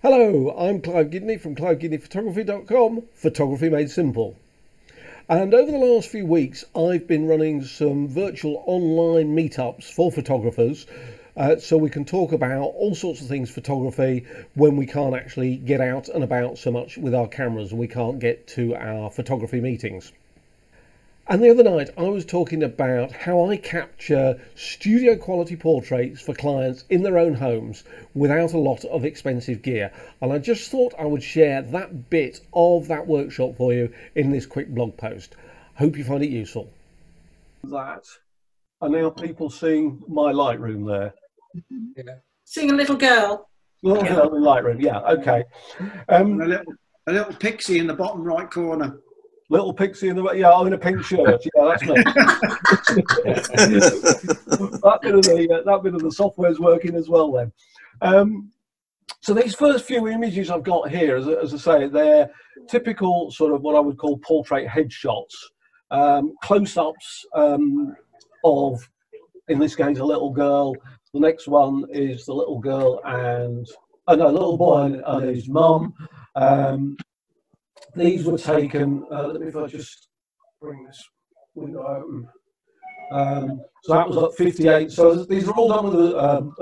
Hello, I'm Clive Gidney from clivegidneyphotography.com, Photography Made Simple. And over the last few weeks, I've been running some virtual online meetups for photographers so we can talk about all sorts of things photography when we can't actually get out and about so much with our cameras and we can't get to our photography meetings. And the other night I was talking about how I capture studio quality portraits for clients in their own homes without a lot of expensive gear. And I just thought I would share that bit of that workshop for you in this quick blog post. Hope you find it useful. That are now people seeing my Lightroom there. Yeah. Seeing a little girl. Little girl in Lightroom, yeah, okay. And a little pixie in the bottom right corner. Little pixie in the yeah, I'm in a pink shirt. Yeah, that's me. that bit of the software's working as well then. So these first few images I've got here, as I say, they're typical sort of what I would call portrait headshots, close-ups of, in this case, a little girl. The next one is the little girl and a little boy and his mum. These were taken, let me, if I just bring this window open. So that was at 58. So these are all done with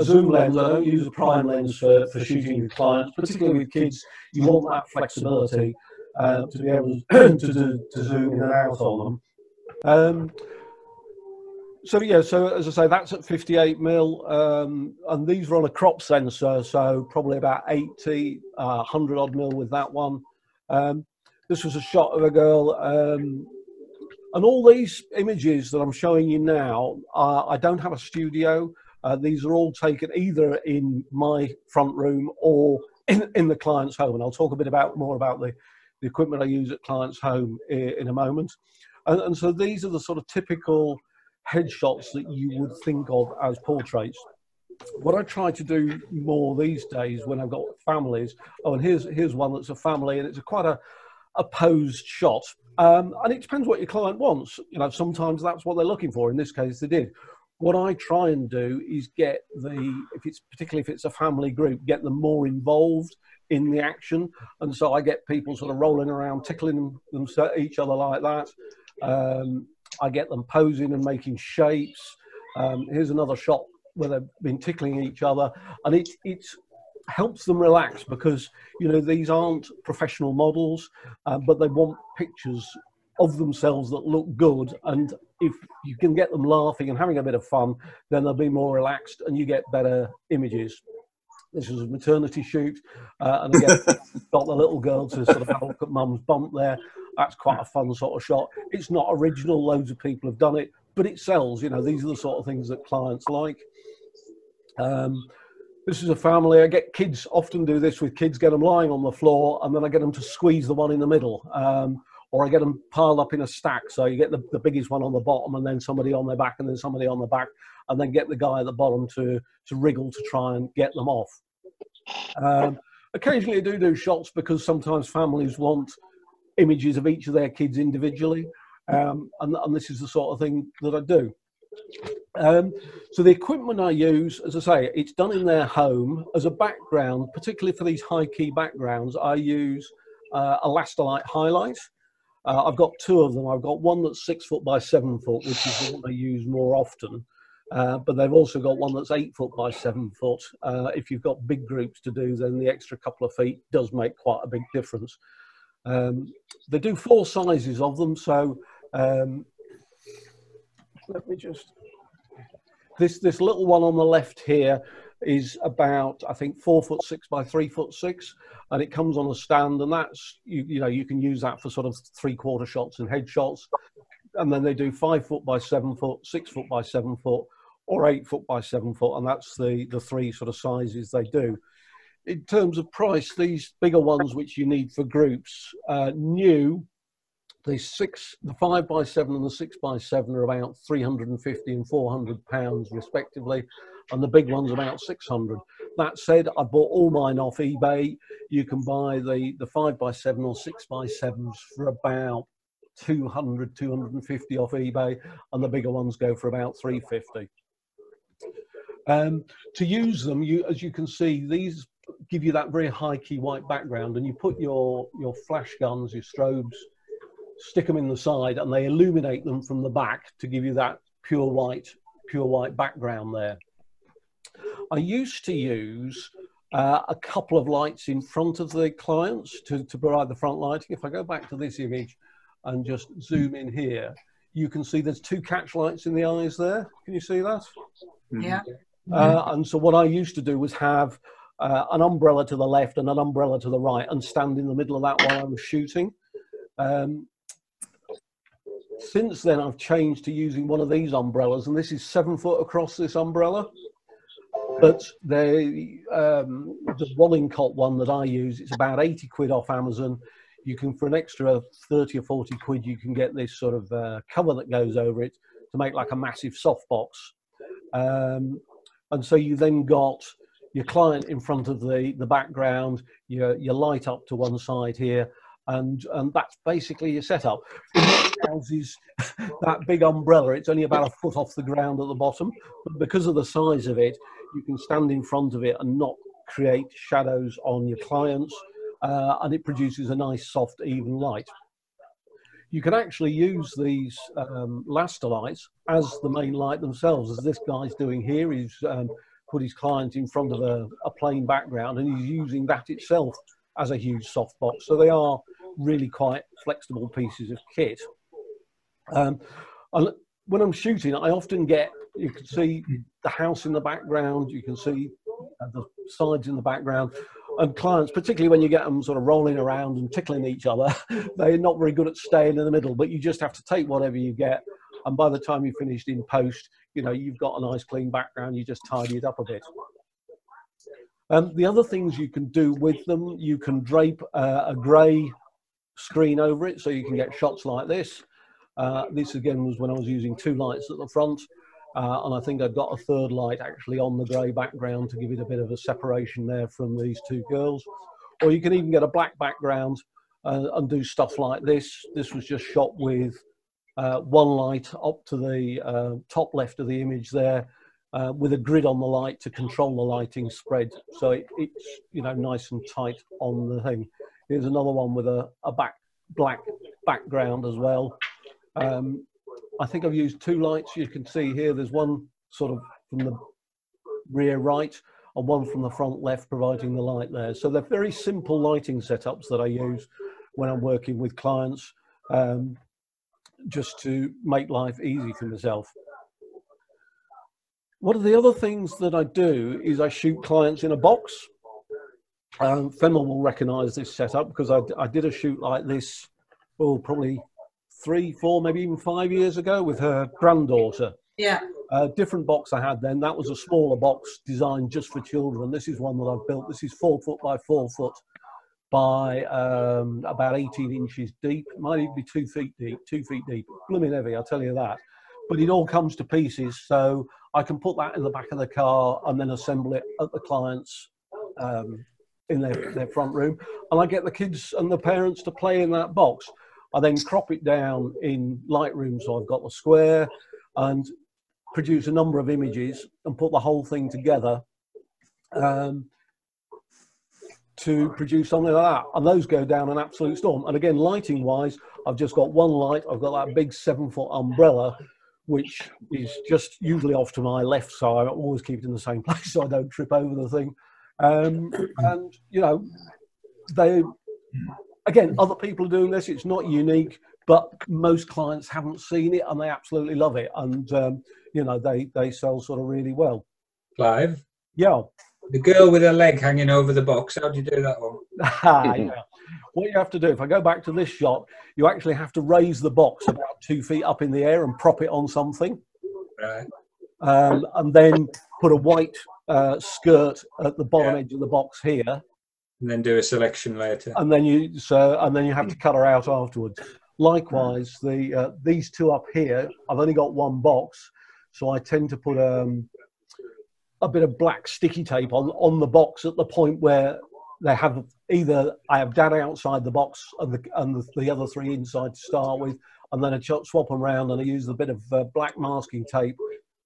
a zoom lens. I don't use a prime lens for shooting with clients, particularly with kids. You want that flexibility to be able to zoom in and out on them. So yeah, so as I say, that's at 58 mil, and these are on a crop sensor, so probably about 80, 100 odd mil with that one. This was a shot of a girl, and all these images that I'm showing you now, I don't have a studio. These are all taken either in my front room or in the client's home, and I'll talk a bit more about the equipment I use at client's home in a moment. And so these are the sort of typical headshots that you would think of as portraits. What I try to do more these days when I've got families, and here's one that's a family, and it's quite a posed shot, and it depends what your client wants. You know, sometimes that's what they're looking for. In this case, they did. What I try and do is get particularly if it's a family group, get them more involved in the action, and so I get people sort of rolling around, tickling each other like that. I get them posing and making shapes. Here's another shot where they've been tickling each other, and it helps them relax because, you know, these aren't professional models, but they want pictures of themselves that look good, and if you can get them laughing and having a bit of fun, then they'll be more relaxed and you get better images. This is a maternity shoot, and again, got the little girl to sort of have a look at mum's bump there. That's quite a fun sort of shot. It's not original, loads of people have done it, but it sells. You know, these are the sort of things that clients like. This is a family. I get kids, often do this with kids, get them lying on the floor, and then I get them to squeeze the one in the middle, or I get them piled up in a stack. So you get the biggest one on the bottom, and then somebody on their back, and then somebody on the back, and then get the guy at the bottom to wriggle to try and get them off. Occasionally I do shots because sometimes families want images of each of their kids individually, and this is the sort of thing that I do. So the equipment I use, as I say, it's done in their home. As a background, particularly for these high key backgrounds, I use Elastomite highlight. I've got two of them. I've got one that's 6 foot by 7 foot, which is the one I use more often. But they've also got one that's 8 foot by 7 foot. If you've got big groups to do, then the extra couple of feet does make quite a big difference. They do 4 sizes of them. So let me just, this little one on the left here is about, I think, 4 foot 6 by 3 foot 6, and it comes on a stand, and that's, you know, you can use that for sort of 3/4 shots and headshots. And then they do 5 foot by 7 foot, 6 foot by 7 foot, or 8 foot by 7 foot, and that's the 3 sort of sizes they do. In terms of price, these bigger ones, which you need for groups, new, the 5 by 7 and the 6 by 7 are about 350 and 400 pounds respectively, and the big ones about 600. That said, I bought all mine off eBay. You can buy the 5 by 7 or 6 by 7s for about 200, 250 off eBay, and the bigger ones go for about 350. To use them, as you can see, these give you that very high key white background, and you put your flash guns, your strobes, stick them in the side, and they illuminate them from the back to give you that pure white background there. I used to use a couple of lights in front of the clients to provide the front lighting. If I go back to this image and just zoom in here, you can see there's 2 catch lights in the eyes there. Can you see that? Yeah. And so what I used to do was have an umbrella to the left and an umbrella to the right, and stand in the middle of that while I was shooting. Since then, I've changed to using one of these umbrellas, and this is 7 foot across, this umbrella. But the Wallingcott one that I use, it's about 80 quid off Amazon. You can, for an extra 30 or 40 quid, you can get this sort of cover that goes over it to make like a massive softbox. And so you then got your client in front of the background, your light up to one side here, and that's basically your setup. Houses, that big umbrella, it's only about a foot off the ground at the bottom, but because of the size of it, you can stand in front of it and not create shadows on your clients, and it produces a nice soft even light. You can actually use these Laster lights as the main light themselves, as this guy's doing here. He's put his client in front of a plain background, and he's using that itself as a huge softbox. So they are really quite flexible pieces of kit. And when I'm shooting, I often get, you can see the house in the background, you can see the sides in the background, and clients, particularly when you get them sort of rolling around and tickling each other, they're not very good at staying in the middle, but you just have to take whatever you get, and by the time you've finished in post, you know, you've got a nice clean background, you just tidy it up a bit. The other things you can do with them, you can drape a grey screen over it, so you can get shots like this. This again was when I was using 2 lights at the front, and I think I've got a 3rd light actually on the grey background to give it a bit of a separation there from these 2 girls. Or you can even get a black background and do stuff like this. This was just shot with 1 light up to the top left of the image there, with a grid on the light to control the lighting spread, so it's, you know, nice and tight on the thing. Here's another one with a black background as well. I think I've used 2 lights. You can see here there's one sort of from the rear right and one from the front left, providing the light there. So they're very simple lighting setups that I use when I'm working with clients, just to make life easy for myself. One of the other things that I do is I shoot clients in a box. Femma will recognise this setup because I did a shoot like this, well, probably 3, 4, maybe even 5 years ago with her granddaughter. Yeah. A different box I had then. That was a smaller box designed just for children. This is one that I've built. This is 4 foot by 4 foot by about 18 inches deep. It might even be 2 feet deep, 2 feet deep. Blooming heavy, I'll tell you that. But it all comes to pieces, so I can put that in the back of the car and then assemble it at the client's in their front room, and I get the kids and the parents to play in that box. I then crop it down in Lightroom, so I've got the square, and produce a number of images and put the whole thing together to produce something like that, and those go down an absolute storm. And again, lighting wise, I've just got 1 light. I've got that big 7 foot umbrella, which is just usually off to my left side. I always keep it in the same place so I don't trip over the thing. And you know, again, other people are doing this. It's not unique, but most clients haven't seen it and they absolutely love it. And you know, they sell sort of really well. Clive? Yeah. The girl with her leg hanging over the box, how do you do that one? Yeah. What you have to do, if I go back to this shot, you actually have to raise the box about 2 feet up in the air and prop it on something. Right. And then put a white skirt at the bottom edge of the box here. And then do a selection later. And then you have to cut her out afterwards. Likewise, these 2 up here, I've only got 1 box, so I tend to put a bit of black sticky tape on the box at the point where they have either I have Dad outside the box and the other 3 inside to start with, and then I swap them around and I use a bit of black masking tape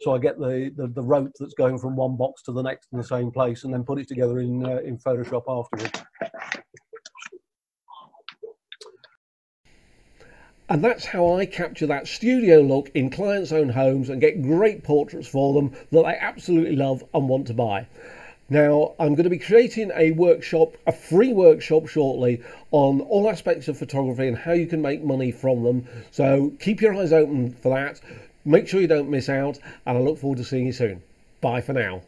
So I get the rope that's going from one box to the next in the same place, and then put it together in Photoshop afterwards. And that's how I capture that studio look in clients' own homes and get great portraits for them that they absolutely love and want to buy. Now, I'm going to be creating a workshop, a free workshop shortly on all aspects of photography and how you can make money from them. So keep your eyes open for that. Make sure you don't miss out, and I look forward to seeing you soon. Bye for now.